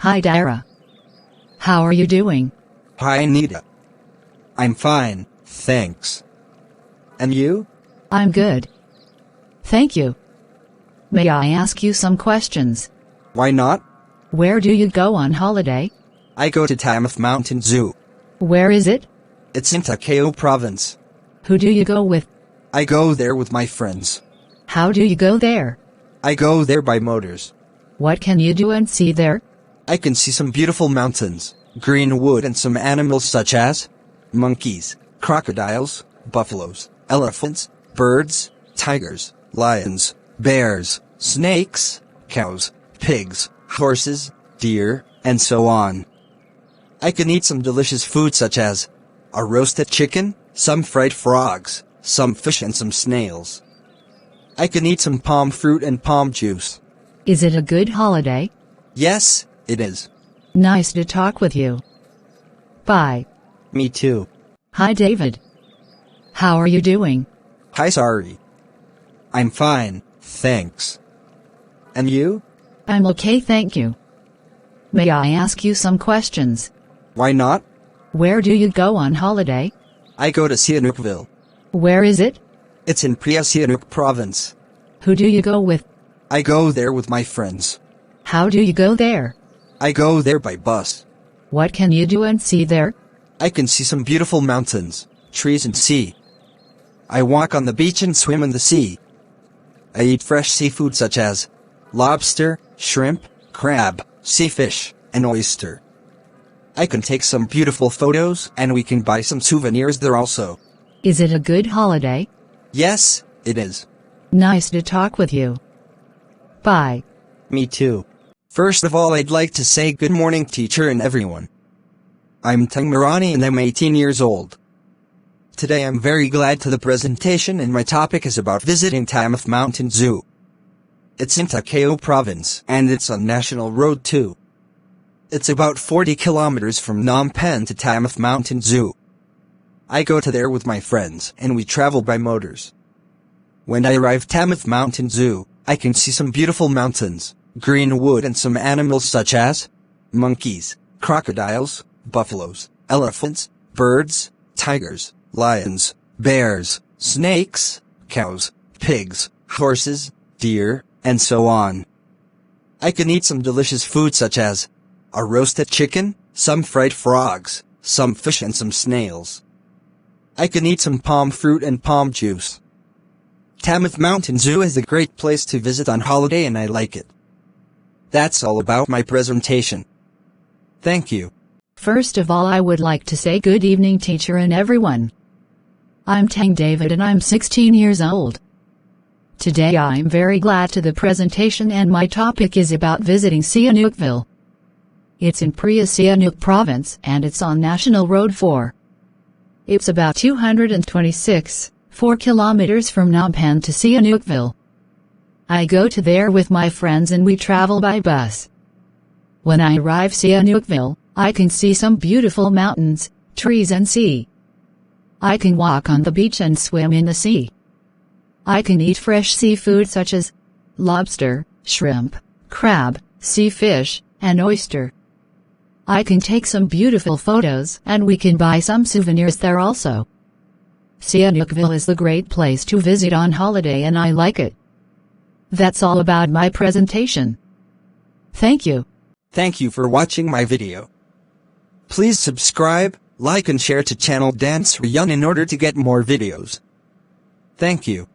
Hi Dara. How are you doing? Hi Anita. I'm fine, thanks. And you? I'm good. Thank you. May I ask you some questions? Why not? Where do you go on holiday? I go to Tamif Mountain Zoo. Where is it? It's in Takeo province. Who do you go with? I go there with my friends. How do you go there? I go there by motors. What can you do and see there? I can see some beautiful mountains, green wood and some animals such as monkeys, crocodiles, buffaloes, elephants, birds, tigers, lions, bears, snakes, cows, pigs, horses, deer, and so on. I can eat some delicious food such as a roasted chicken, some fried frogs, some fish and some snails. I can eat some palm fruit and palm juice. Is it a good holiday? Yes, it is. Nice to talk with you. Bye. Me too. Hi David. How are you doing? Hi Sari. I'm fine, thanks. And you? I'm okay, thank you. May I ask you some questions? Why not? Where do you go on holiday? I go to Sihanoukville. Where is it? It's in Sihanouk province. Who do you go with? I go there with my friends. How do you go there? I go there by bus. What can you do and see there? I can see some beautiful mountains, trees and sea. I walk on the beach and swim in the sea. I eat fresh seafood such as lobster, shrimp, crab, sea fish, and oyster. I can take some beautiful photos and we can buy some souvenirs there also. Is it a good holiday? Yes, it is. Nice to talk with you. Bye. Me too. First of all, I'd like to say good morning teacher and everyone. I'm Tangmarani and I'm 18 years old. Today I'm very glad to the presentation and my topic is about visiting Tamif Mountain Zoo. It's in Takeo province and it's on National Road 2. It's about 40 kilometers from Phnom Penh to Tamif Mountain Zoo. I go to there with my friends and we travel by motors. When I arrive Tamif Mountain Zoo, I can see some beautiful mountains, green wood and some animals such as monkeys, crocodiles, buffaloes, elephants, birds, tigers, lions, bears, snakes, cows, pigs, horses, deer, and so on. I can eat some delicious food such as a roasted chicken, some fried frogs, some fish and some snails. I can eat some palm fruit and palm juice. Tamif Mountain Zoo is a great place to visit on holiday and I like it. That's all about my presentation. Thank you. First of all, I would like to say good evening teacher and everyone. I'm Tang David and I'm 16 years old. Today I'm very glad to the presentation and my topic is about visiting Sihanoukville. It's in Sihanouk province and it's on National Road 4. It's about 4 kilometers from Phnom Penh to Sihanoukville. I go to there with my friends and we travel by bus. When I arrive Sihanoukville, I can see some beautiful mountains, trees and sea. I can walk on the beach and swim in the sea. I can eat fresh seafood such as lobster, shrimp, crab, sea fish, and oyster. I can take some beautiful photos and we can buy some souvenirs there also. Sihanoukville is the great place to visit on holiday and I like it. That's all about my presentation. Thank you. Thank you for watching my video. Please subscribe, like and share to channel Sreyoun in order to get more videos. Thank you.